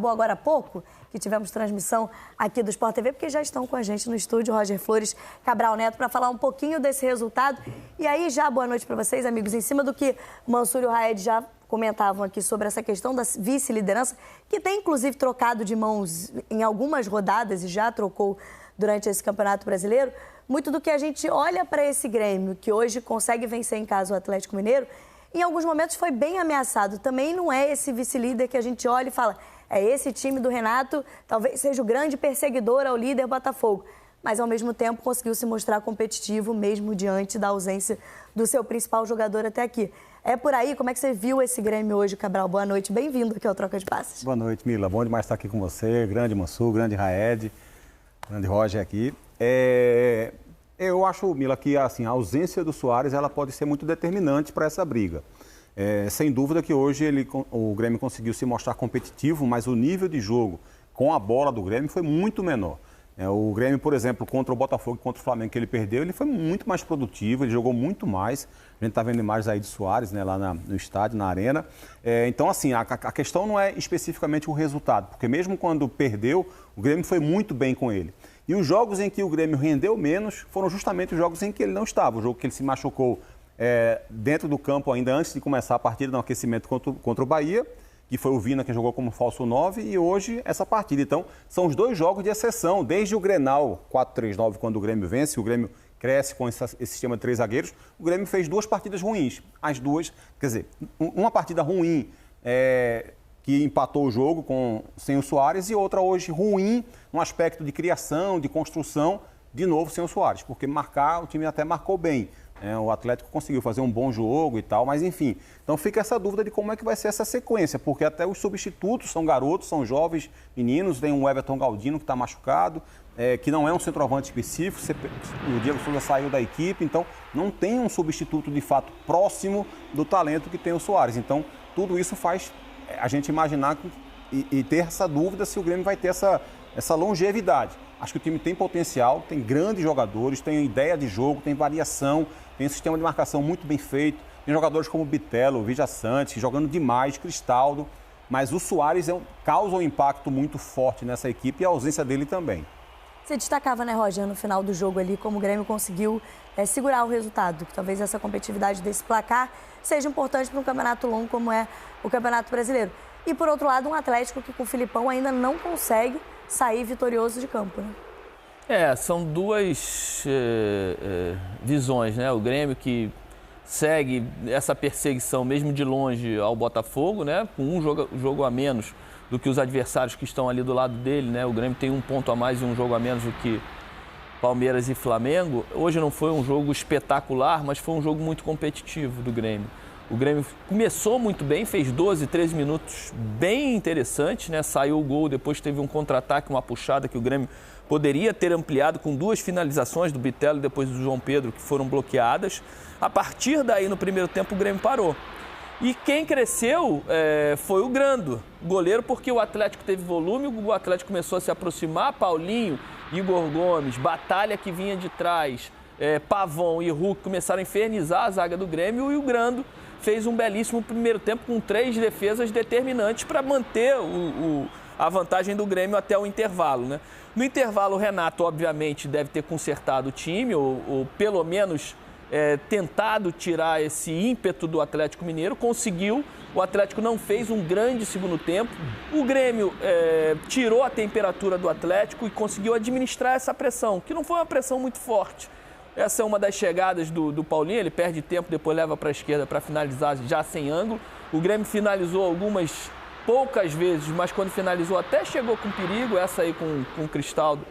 acabou agora há pouco, que tivemos transmissão aqui do Sport TV, porque já estão com a gente no estúdio, Roger Flores, Cabral Neto, para falar um pouquinho desse resultado. E aí, já boa noite para vocês, amigos. Em cima do que Mansur e o Raed já comentavam aqui sobre essa questão da vice-liderança, que tem, inclusive, trocado de mãos em algumas rodadas e já trocou durante esse Campeonato Brasileiro, muito do que a gente olha para esse Grêmio, que hoje consegue vencer em casa o Atlético Mineiro, em alguns momentos foi bem ameaçado. Também não é esse vice-líder que a gente olha e fala, é esse time do Renato, talvez seja o grande perseguidor ao líder Botafogo. Mas, ao mesmo tempo, conseguiu se mostrar competitivo, mesmo diante da ausência do seu principal jogador até aqui. É por aí? Como é que você viu esse Grêmio hoje, Cabral? Boa noite, bem-vindo aqui ao Troca de Passes. Boa noite, Mila. Bom demais estar aqui com você. Grande Mansur, grande Raed, grande Roger aqui. Eu acho, Mila, que assim, a ausência do Soares ela pode ser muito determinante para essa briga. Sem dúvida que hoje o Grêmio conseguiu se mostrar competitivo, mas o nível de jogo com a bola do Grêmio foi muito menor. O Grêmio, por exemplo, contra o Botafogo e contra o Flamengo que ele perdeu, ele foi muito mais produtivo, ele jogou muito mais. A gente está vendo imagens aí de Soares, né, lá no estádio, na arena. Então, assim, a questão não é especificamente o resultado, porque mesmo quando perdeu, o Grêmio foi muito bem com ele. E os jogos em que o Grêmio rendeu menos foram justamente os jogos em que ele não estava. O jogo que ele se machucou dentro do campo ainda antes de começar a partida no aquecimento contra o Bahia, que foi o Vina que jogou como falso 9, e hoje essa partida. Então, são os dois jogos de exceção. Desde o Grenal 4-3-9, quando o Grêmio vence, o Grêmio cresce com esse sistema de 3 zagueiros, o Grêmio fez 2 partidas ruins. As duas, quer dizer, uma partida ruim que empatou o jogo sem o Soares e outra hoje ruim no aspecto de criação, de construção, de novo sem o Soares, porque o time até marcou bem. O Atlético conseguiu fazer um bom jogo e tal, mas enfim. Então fica essa dúvida de como é que vai ser essa sequência, porque até os substitutos são garotos, são jovens meninos, tem o Everton Galdino que está machucado, que não é um centroavante específico, o Diego Souza saiu da equipe, então não tem um substituto de fato próximo do talento que tem o Soares. Então tudo isso faz a gente imaginar e ter essa dúvida se o Grêmio vai ter essa longevidade. Acho que o time tem potencial, tem grandes jogadores, tem ideia de jogo, tem variação, tem um sistema de marcação muito bem feito, tem jogadores como Bitelo, Vija Sante, jogando demais, Cristaldo, mas o Soares causa um impacto muito forte nessa equipe e a ausência dele também. Você destacava, né, Roger, no final do jogo ali, como o Grêmio conseguiu segurar o resultado, que talvez essa competitividade desse placar seja importante para um campeonato longo como é o Campeonato Brasileiro. E, por outro lado, um Atlético que com o Filipão ainda não consegue sair vitorioso de campo, né? São duas visões, né? O Grêmio que segue essa perseguição mesmo de longe ao Botafogo, né? Com um jogo a menos do que os adversários que estão ali do lado dele, né? O Grêmio tem um ponto a mais e um jogo a menos do que Palmeiras e Flamengo. Hoje não foi um jogo espetacular, mas foi um jogo muito competitivo do Grêmio. O Grêmio começou muito bem, fez 12, 13 minutos bem interessantes, né? Saiu o gol, depois teve um contra-ataque, uma puxada que o Grêmio poderia ter ampliado com 2 finalizações do Bitelo e depois do João Pedro, que foram bloqueadas. A partir daí, no primeiro tempo, o Grêmio parou. E quem cresceu foi o Grando, goleiro, porque o Atlético teve volume, o Atlético começou a se aproximar, Paulinho, Igor Gomes, Batalha que vinha de trás, Pavão e Hulk começaram a infernizar a zaga do Grêmio e o Grando fez um belíssimo primeiro tempo com 3 defesas determinantes para manter a vantagem do Grêmio até o intervalo, né? No intervalo, o Renato, obviamente, deve ter consertado o time, ou pelo menos tentado tirar esse ímpeto do Atlético Mineiro, conseguiu. O Atlético não fez um grande segundo tempo. O Grêmio tirou a temperatura do Atlético e conseguiu administrar essa pressão, que não foi uma pressão muito forte. Essa é uma das chegadas do Paulinho, ele perde tempo, depois leva para a esquerda para finalizar já sem ângulo. O Grêmio finalizou poucas vezes, mas quando finalizou até chegou com perigo, essa aí com o Cristaldo,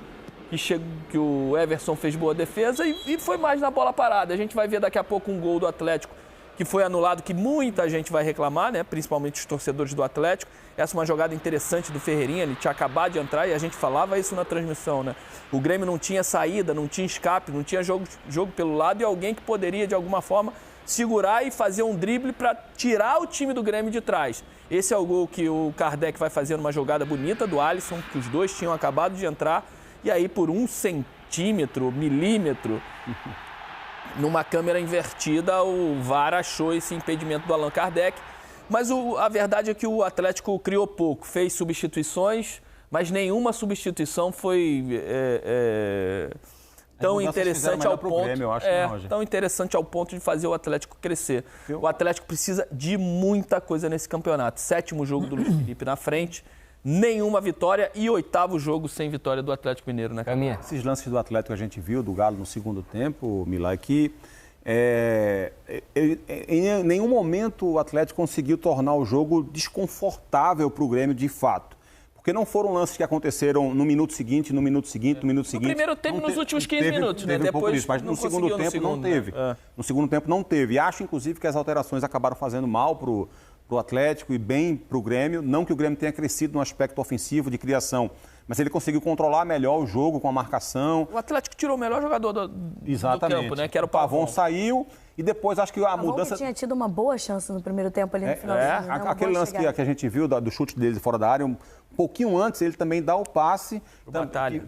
que o Everson fez boa defesa e foi mais na bola parada. A gente vai ver daqui a pouco um gol do Atlético que foi anulado, que muita gente vai reclamar, né? Principalmente os torcedores do Atlético. Essa é uma jogada interessante do Ferreirinha, ele tinha acabado de entrar e a gente falava isso na transmissão, né? O Grêmio não tinha saída, não tinha escape, não tinha jogo pelo lado e alguém que poderia, de alguma forma, segurar e fazer um drible para tirar o time do Grêmio de trás. Esse é o gol que o Kardec vai fazer numa jogada bonita do Alisson, que os dois tinham acabado de entrar, e aí por 1 centímetro, milímetro, numa câmera invertida, o VAR achou esse impedimento do Allan Kardec. Mas a verdade é que o Atlético criou pouco, fez substituições, mas nenhuma substituição foi tão interessante ao ponto, Grêmio, eu acho, né, Roger? tão interessante ao ponto de fazer o Atlético crescer. O Atlético precisa de muita coisa nesse campeonato. 7º jogo do Luiz Felipe na frente, nenhuma vitória e 8º jogo sem vitória do Atlético Mineiro, né, Caminha? Esses lances do Atlético que a gente viu, do Galo no segundo tempo, Milá, que em nenhum momento o Atlético conseguiu tornar o jogo desconfortável para o Grêmio de fato. Porque não foram lances que aconteceram no minuto seguinte, no minuto seguinte. No primeiro tempo, nos últimos 15 minutos, né? Teve um pouco Depois disso, mas no segundo tempo não teve. Né? No segundo tempo não teve. E acho, inclusive, que as alterações acabaram fazendo mal para o Atlético e bem para o Grêmio. Não que o Grêmio tenha crescido no aspecto ofensivo de criação, mas ele conseguiu controlar melhor o jogo com a marcação. O Atlético tirou o melhor jogador do campo, né? Que era o Pavon saiu e depois acho que a mudança... Que tinha tido uma boa chance no primeiro tempo ali no finalzinho. Aquele lance que a gente viu do chute dele fora da área, um pouquinho antes ele também dá o passe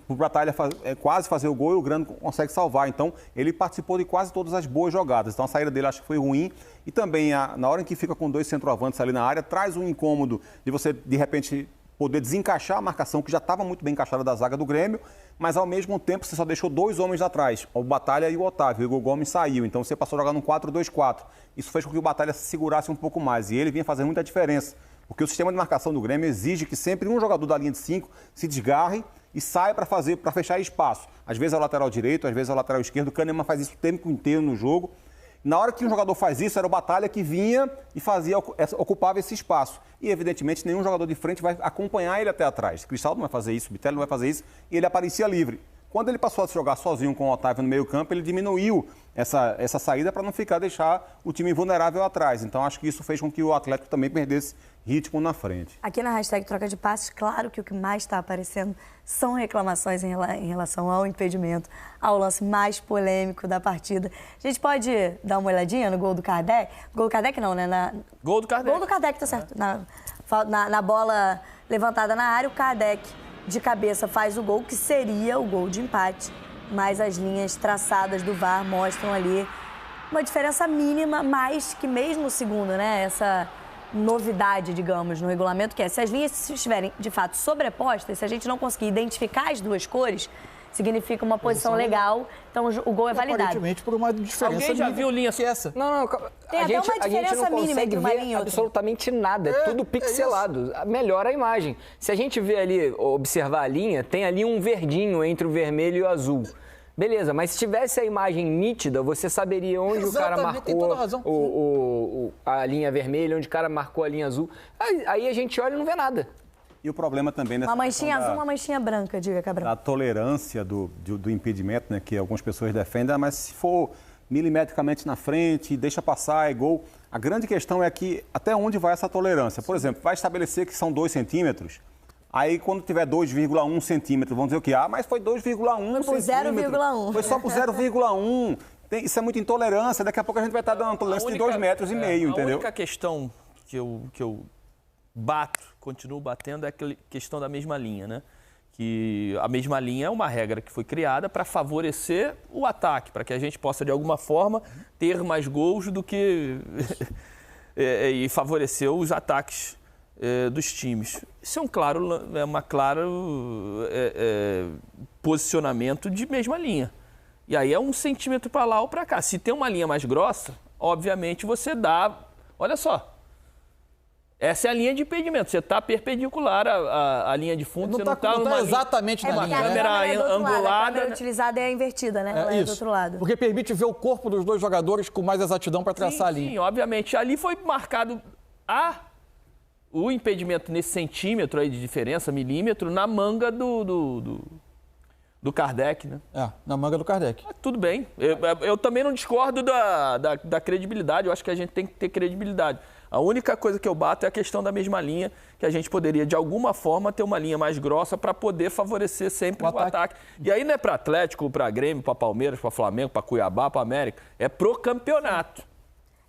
o Batalha quase fazer o gol e o Grêmio consegue salvar. Então ele participou de quase todas as boas jogadas. Então a saída dele acho que foi ruim e também na hora em que fica com 2 centroavantes ali na área, traz um incômodo de você de repente poder desencaixar a marcação que já estava muito bem encaixada da zaga do Grêmio, mas ao mesmo tempo você só deixou 2 homens atrás, o Batalha e o Otávio. O Igor Gomes saiu, então você passou a jogar num 4-2-4. Isso fez com que o Batalha se segurasse um pouco mais e ele vinha fazendo muita diferença, porque o sistema de marcação do Grêmio exige que sempre um jogador da linha de 5 se desgarre e saia para fechar espaço. Às vezes é o lateral direito, às vezes é o lateral esquerdo. O Kahneman faz isso o tempo inteiro no jogo. Na hora que um jogador faz isso, era o Batalha que vinha e ocupava esse espaço. E, evidentemente, nenhum jogador de frente vai acompanhar ele até atrás. Cristaldo não vai fazer isso, Bitello não vai fazer isso, e ele aparecia livre. Quando ele passou a jogar sozinho com o Otávio no meio-campo, ele diminuiu essa saída para não deixar o time vulnerável atrás. Então, acho que isso fez com que o Atlético também perdesse ritmo na frente. Aqui na hashtag Troca de Passes, claro que o que mais está aparecendo são reclamações em relação ao impedimento, ao lance mais polêmico da partida. A gente pode dar uma olhadinha no gol do Kardec? Gol do Kardec não, né? Gol do Kardec. Gol do Kardec, tá certo. Na bola levantada na área, o Kardec de cabeça faz o gol, que seria o gol de empate. Mas as linhas traçadas do VAR mostram ali uma diferença mínima, mais que mesmo o segundo, né? Essa novidade, digamos, no regulamento, que é se as linhas estiverem, de fato, sobrepostas, se a gente não conseguir identificar as duas cores, significa uma posição legal, então o gol é validado. Aparentemente por uma diferença Alguém já viu linha que essa? Não. Tem até uma diferença mínima entre uma linha e outra. Absolutamente nada, é tudo pixelado. Melhora a imagem. Se a gente vê ali, observar a linha, tem ali um verdinho entre o vermelho e o azul. Beleza, mas se tivesse a imagem nítida, você saberia onde o cara marcou a linha vermelha, onde o cara marcou a linha azul. Aí a gente olha e não vê nada. E o problema também nessa uma manchinha azul, uma manchinha branca, diga, Cabral. A tolerância do impedimento, né, que algumas pessoas defendem, mas se for milimetricamente na frente, deixa passar, é gol. A grande questão é que até onde vai essa tolerância? Por exemplo, vai estabelecer que são 2 centímetros, aí quando tiver 2,1 centímetros, vão dizer o quê? Mas foi 2,1 por centímetros. 0,1. Foi só por 0,1. Isso é muita intolerância. Daqui a pouco a gente vai estar dando uma tolerância de 2,5 metros, entendeu? A única questão que eu continuo batendo, é a questão da mesma linha, né? Que a mesma linha é uma regra que foi criada para favorecer o ataque, para que a gente possa, de alguma forma, ter mais gols do que... e favorecer os ataques dos times. Isso é um claro posicionamento de mesma linha. E aí é 1 centímetro para lá ou para cá. Se tem uma linha mais grossa, obviamente você dá... Olha só. Essa é a linha de impedimento. Você está perpendicular à linha de fundo. Não está exatamente na linha. A câmera angulada. A câmera utilizada é invertida, né? Ela é do outro lado. Porque permite ver o corpo dos dois jogadores com mais exatidão para traçar a linha. Sim, obviamente. Ali foi marcado o impedimento nesse centímetro aí de diferença, milímetro, na manga do Kardec, né? Na manga do Kardec. Tudo bem. Eu também não discordo da credibilidade. Eu acho que a gente tem que ter credibilidade. A única coisa que eu bato é a questão da mesma linha, que a gente poderia, de alguma forma, ter uma linha mais grossa para poder favorecer sempre o ataque. E aí não é para Atlético, para Grêmio, para Palmeiras, para Flamengo, para Cuiabá, para América. É pro campeonato.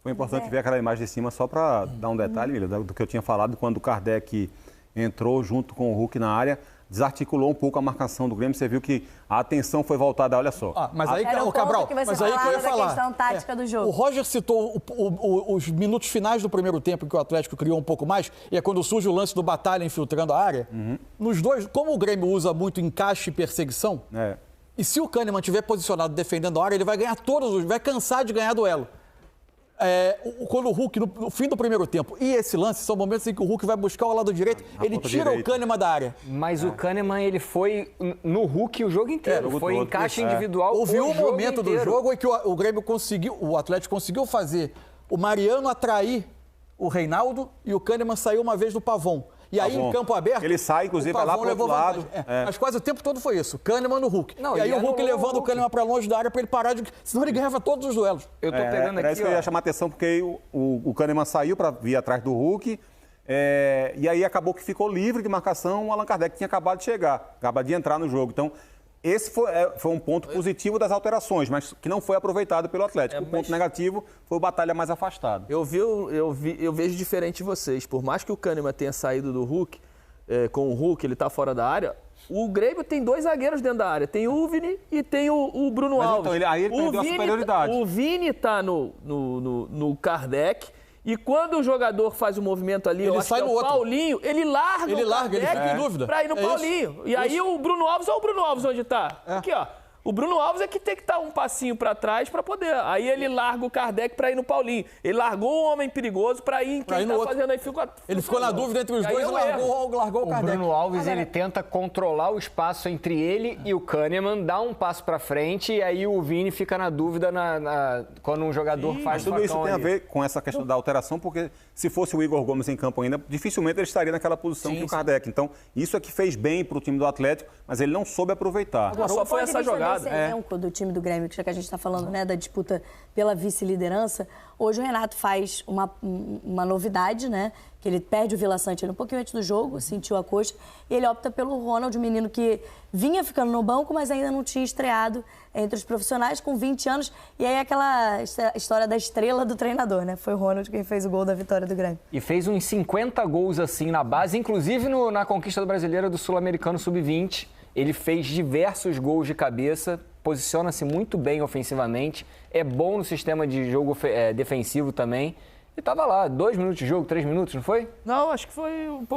Foi importante ver aquela imagem de cima só para dar um detalhe, Mila, do que eu tinha falado quando o Kardec entrou junto com o Hulk na área. desarticulou um pouco a marcação do Grêmio. Você viu que a atenção foi voltada, olha só. Mas aí, Era o Cabral, ponto que você mas aí que eu ia falava da falar. questão tática do jogo. O Roger citou os minutos finais do primeiro tempo, que o Atlético criou um pouco mais, e é quando surge o lance do Batalha infiltrando a área. Nos dois, como o Grêmio usa muito encaixe e perseguição, e se o Kahneman estiver posicionado defendendo a área, ele vai ganhar vai cansar de ganhar duelo. Quando o Hulk, no fim do primeiro tempo, e esse lance, são momentos em que o Hulk vai buscar o lado direito, ele tira o Kahneman da área. Mas o Kahneman, ele foi no Hulk o jogo inteiro. Foi encaixe individual. Houve um momento do inteiro. jogo em que o Grêmio conseguiu, o Atlético conseguiu fazer o Mariano atrair o Reinaldo e o Kahneman saiu uma vez no Pavon. E aí, em campo aberto... Ele sai, inclusive, vai lá pro outro lado. Mas quase o tempo todo foi isso. Kahneman no Hulk. Não, e aí o Hulk no levando Hulk. o Kahneman para longe da área para ele parar de... Senão ele ganhava todos os duelos. Eu tô pegando Parece aqui, que eu ó. ia chamar a atenção porque o Kahneman saiu para vir atrás do Hulk. E aí acabou que ficou livre de marcação o Allan Kardec, que tinha acabado de chegar, acabado de entrar no jogo. Então, esse foi um ponto positivo das alterações, mas que não foi aproveitado pelo Atlético. O ponto negativo foi o Batalha mais afastado. Eu vejo diferente de vocês. Por mais que o Kahneman tenha saído do Hulk, com o Hulk, ele tá fora da área, o Grêmio tem dois zagueiros dentro da área. Tem o Vini e tem o Bruno Mas Alves. então, aí ele perdeu a superioridade. O Vini tá no Kardec. E quando o jogador faz o movimento ali, eu acho que é o Paulinho, ele larga o Kardec ele fica em dúvida. pra ir no Paulinho. E aí o Bruno Alves, olha o Bruno Alves onde tá. Aqui, ó. O Bruno Alves é que tem que estar um passinho para trás para poder. Aí ele larga o Kardec para ir no Paulinho. Ele largou o homem perigoso para ir em quem está fazendo aí. Ele ficou na dúvida entre os dois e largou o Kardec. O Bruno Alves, ele tenta controlar o espaço entre ele e o Kahneman, dá um passo para frente e aí o Vini fica na dúvida quando um jogador faz Tudo isso tem a ver com essa questão da alteração, porque se fosse o Igor Gomes em campo ainda, dificilmente ele estaria naquela posição que o Kardec. Então, isso é que fez bem para o time do Atlético, mas ele não soube aproveitar. Agora, só foi essa jogada. Esse elenco do time do Grêmio, já que a gente está falando, né, da disputa pela vice-liderança, hoje o Renato faz uma novidade, né, que ele perde o Vila Santana um pouquinho antes do jogo, sentiu a coxa, e ele opta pelo Ronald, um menino que vinha ficando no banco, mas ainda não tinha estreado entre os profissionais, com 20 anos, e aí aquela história da estrela do treinador, né, foi o Ronald quem fez o gol da vitória do Grêmio. E fez uns 50 gols assim na base, inclusive na conquista do Brasileiro do Sul-Americano Sub-20, ele fez diversos gols de cabeça, posiciona-se muito bem ofensivamente, é bom no sistema de jogo defensivo também. E estava lá, 2 minutos de jogo, 3 minutos, não foi? Não, acho que foi um pouquinho.